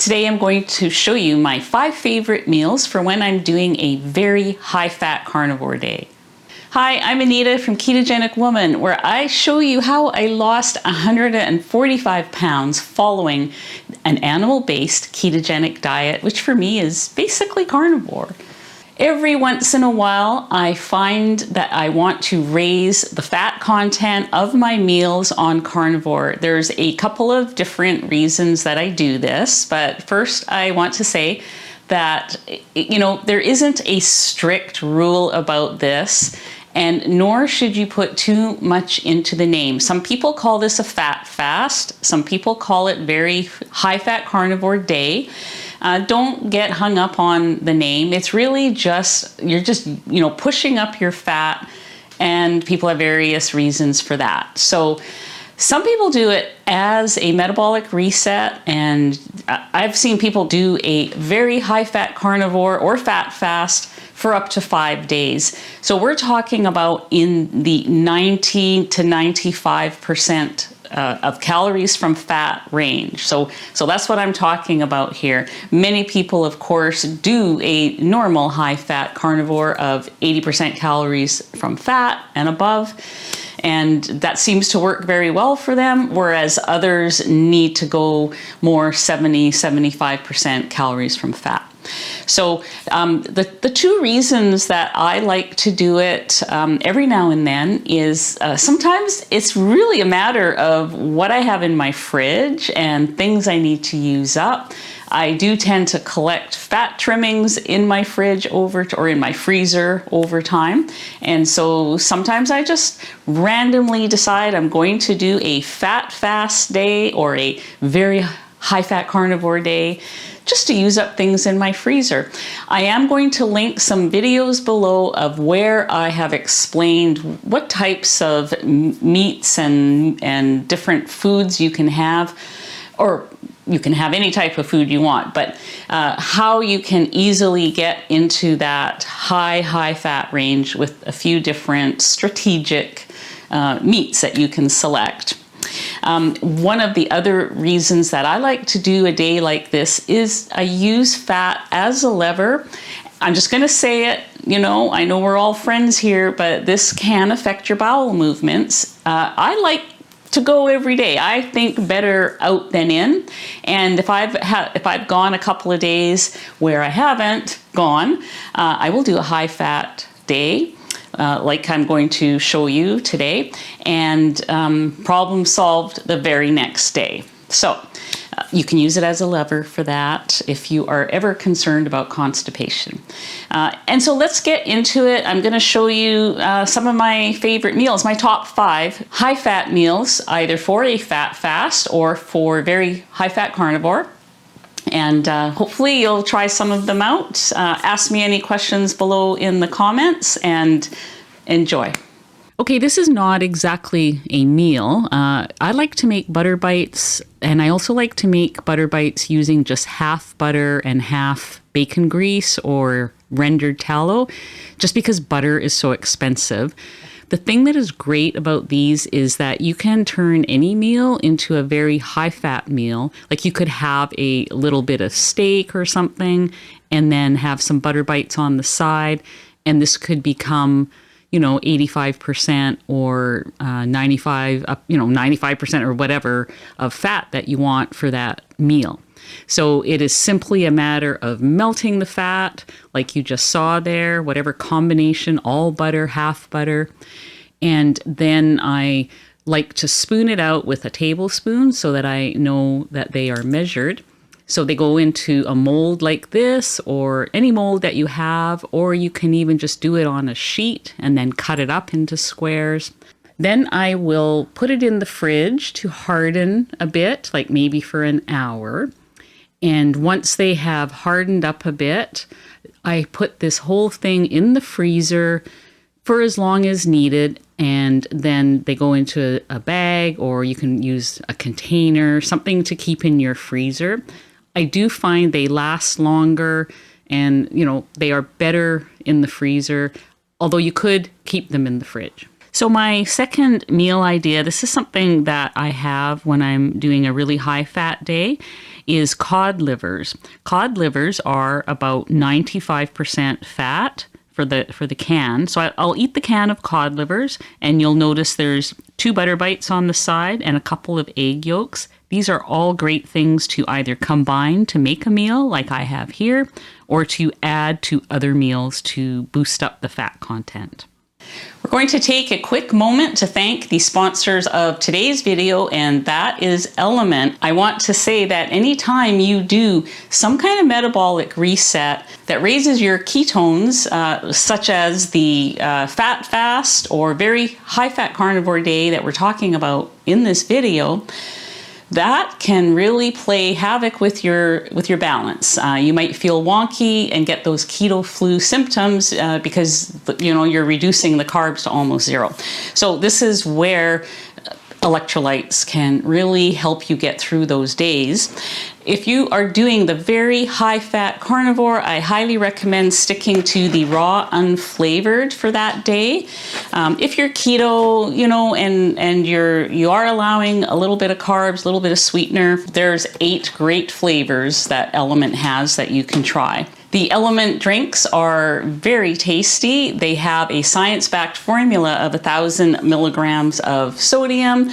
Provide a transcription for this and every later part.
Today I'm going to show you my 5 favorite meals for when I'm doing a very high-fat carnivore day. Hi, I'm Anita from Ketogenic Woman, where I show you how I lost 145 pounds following an animal-based ketogenic diet, which for me is basically carnivore. Every once in a while, I find that I want to raise the fat content of my meals on carnivore. There's a couple of different reasons that I do this, but first I want to say that, there isn't a strict rule about this, and nor should you put too much into the name. Some people call this a fat fast. Some people call it very high-fat carnivore day. Don't get hung up on the name. It's really you're just pushing up your fat, and people have various reasons for that. So some people do it as a metabolic reset, and I've seen people do a very high-fat carnivore or fat fast for up to 5 days. So we're talking about in the 90 to 95% of calories from fat range. So that's what I'm talking about here. Many people, of course, do a normal high-fat carnivore of 80% calories from fat and above, and that seems to work very well for them, whereas others need to go more 70-75% calories from fat. So the two reasons that I like to do it every now and then is sometimes it's really a matter of what I have in my fridge and things I need to use up. I do tend to collect fat trimmings in my fridge or in my freezer over time. And so sometimes I just randomly decide I'm going to do a fat fast day or a very high-fat carnivore day, just to use up things in my freezer. I am going to link some videos below of where I have explained what types of meats and different foods you can have, or you can have any type of food you want, but how you can easily get into that high fat range with a few different strategic meats that you can select. One of the other reasons that I like to do a day like this is I use fat as a lever. I'm just going to say it, I know we're all friends here, but this can affect your bowel movements. I like to go every day. I think better out than in. And if I've gone a couple of days where I haven't gone, I will do a high fat day, like I'm going to show you today, and problem solved the very next day. So you can use it as a lever for that if you are ever concerned about constipation. And so let's get into it. I'm going to show you some of my favorite meals, my top 5 high-fat meals, either for a fat fast or for very high-fat carnivore. And hopefully you'll try some of them out. Ask me any questions below in the comments and enjoy. Okay, this is not exactly a meal. I like to make butter bites, and I also like to make butter bites using just half butter and half bacon grease or rendered tallow, just because butter is so expensive. The thing that is great about these is that you can turn any meal into a very high-fat meal. Like you could have a little bit of steak or something and then have some butter bites on the side, and this could become 85% or 95% or whatever of fat that you want for that meal. So it is simply a matter of melting the fat, like you just saw there, whatever combination, all butter, half butter. And then I like to spoon it out with a tablespoon so that I know that they are measured. So they go into a mold like this, or any mold that you have, or you can even just do it on a sheet and then cut it up into squares. Then I will put it in the fridge to harden a bit, like maybe for an hour. And once they have hardened up a bit, I put this whole thing in the freezer for as long as needed, and then they go into a bag, or you can use a container, something to keep in your freezer. I do find they last longer, and they are better in the freezer, although you could keep them in the fridge. So my second meal idea, this is something that I have when I'm doing a really high fat day, is cod livers. Cod livers are about 95% fat for the can. So I'll eat the can of cod livers, and you'll notice there's 2 butter bites on the side and a couple of egg yolks. These are all great things to either combine to make a meal like I have here, or to add to other meals to boost up the fat content. We're going to take a quick moment to thank the sponsors of today's video, and that is Element. I want to say that anytime you do some kind of metabolic reset that raises your ketones, such as the fat fast or very high fat carnivore day that we're talking about in this video, that can really play havoc with your balance. You might feel wonky and get those keto flu symptoms because you're reducing the carbs to almost zero. So this is where electrolytes can really help you get through those days. If you are doing the very high-fat carnivore, I highly recommend sticking to the raw unflavored for that day. If you're keto, and you are allowing a little bit of carbs, a little bit of sweetener, there's 8 great flavors that Element has that you can try. The Element drinks are very tasty. They have a science-backed formula of 1,000 milligrams of sodium,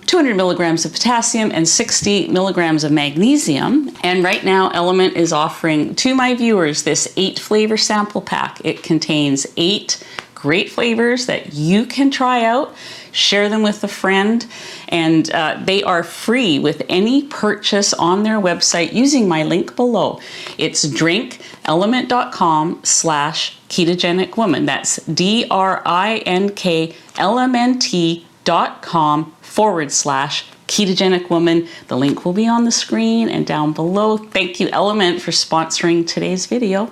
200 milligrams of potassium, and 60 milligrams of magnesium. And right now, Element is offering to my viewers this 8 flavor sample pack. It contains 8 great flavors that you can try out, share them with a friend, and they are free with any purchase on their website using my link below. It's drinkelement.com/ketogenic woman. That's DRINKLMNT.com/ketogenic woman. The link will be on the screen and down below. Thank you, Element, for sponsoring today's video.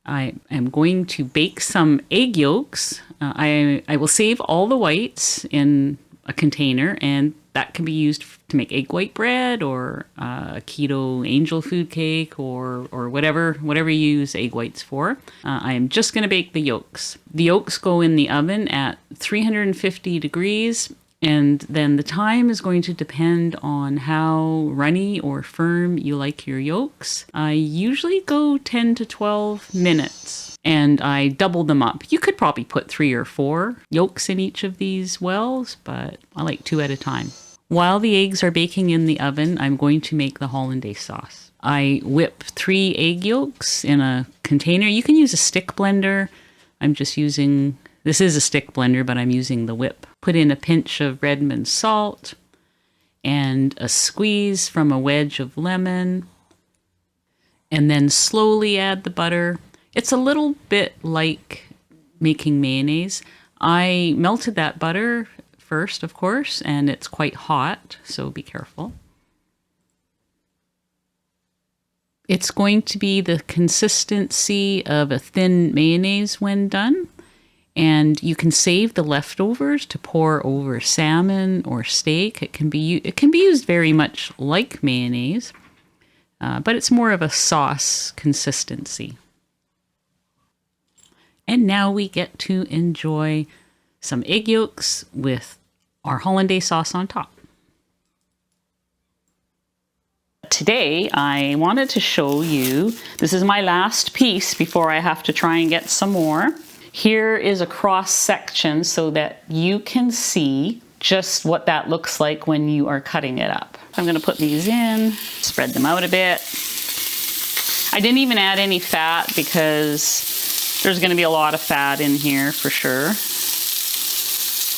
I am going to bake some egg yolks. I will save all the whites in a container, and that can be used to make egg white bread or a keto angel food cake or whatever you use egg whites for. I am just going to bake the yolks. The yolks go in the oven at 350 degrees. And then the time is going to depend on how runny or firm you like your yolks. I usually go 10 to 12 minutes, and I double them up. You could probably put 3 or 4 yolks in each of these wells, but I like 2 at a time. While the eggs are baking in the oven, I'm going to make the hollandaise sauce. I whip 3 egg yolks in a container. You can use a stick blender. This is a stick blender, but I'm using the whip. Put in a pinch of Redmond salt and a squeeze from a wedge of lemon, and then slowly add the butter. It's a little bit like making mayonnaise. I melted that butter first, of course, and it's quite hot, so be careful. It's going to be the consistency of a thin mayonnaise when done. And you can save the leftovers to pour over salmon or steak. It can be used very much like mayonnaise, but it's more of a sauce consistency. And now we get to enjoy some egg yolks with our hollandaise sauce on top. Today, I wanted to show you, this is my last piece before I have to try and get some more. Here is a cross section so that you can see just what that looks like when you are cutting it up. I'm going to put these in, spread them out a bit. I didn't even add any fat because there's going to be a lot of fat in here for sure.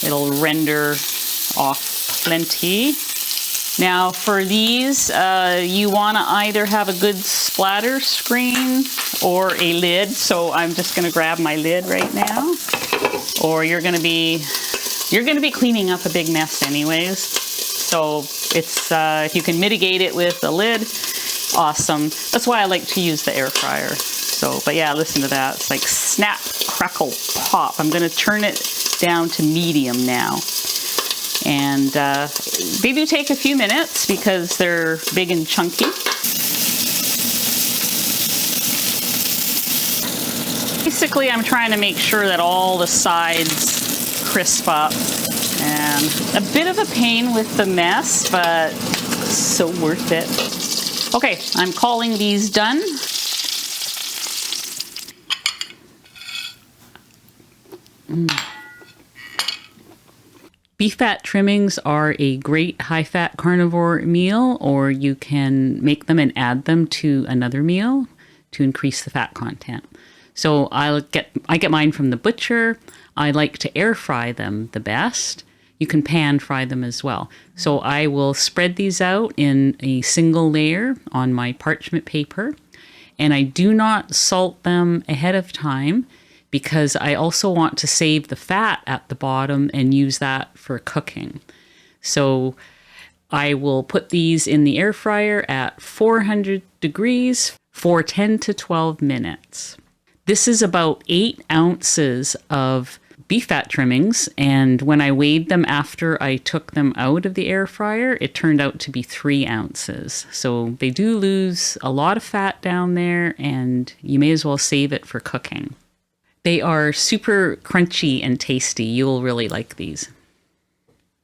It'll render off plenty. Now for these, you want to either have a good splatter screen or a lid. So I'm just going to grab my lid right now. Or you're going to be cleaning up a big mess anyways. So it's if you can mitigate it with a lid, awesome. That's why I like to use the air fryer. So, but yeah, listen to that. It's like snap, crackle, pop. I'm going to turn it down to medium now. And they do take a few minutes because they're big and chunky. Basically, I'm trying to make sure that all the sides crisp up. And a bit of a pain with the mess, but so worth it. Okay, I'm calling these done. Beef fat trimmings are a great high-fat carnivore meal, or you can make them and add them to another meal to increase the fat content. So I get mine from the butcher. I like to air fry them the best. You can pan fry them as well. So I will spread these out in a single layer on my parchment paper, and I do not salt them ahead of time because I also want to save the fat at the bottom and use that for cooking. So I will put these in the air fryer at 400 degrees for 10 to 12 minutes. This is about 8 ounces of beef fat trimmings, and when I weighed them after I took them out of the air fryer, it turned out to be 3 ounces. So they do lose a lot of fat down there, and you may as well save it for cooking. They are super crunchy and tasty. You'll really like these.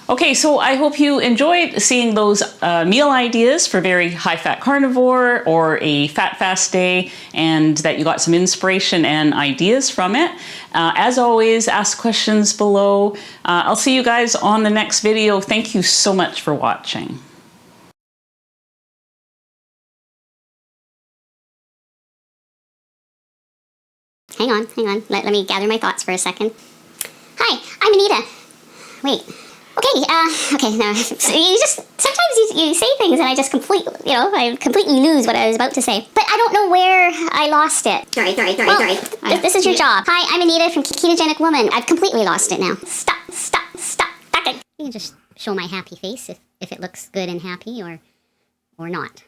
Okay, so I hope you enjoyed seeing those meal ideas for very high-fat carnivore or a fat fast day, and that you got some inspiration and ideas from it. As always, ask questions below. I'll see you guys on the next video. Thank you so much for watching. Hang on. Let me gather my thoughts for a second. Hi, I'm Anita. Wait. Okay, no. Sometimes you say things and I just I completely lose what I was about to say. But I don't know where I lost it. Sorry. This is your job. Hi, I'm Anita from Ketogenic Woman. I've completely lost it now. Stop. You can just show my happy face if it looks good and happy or not.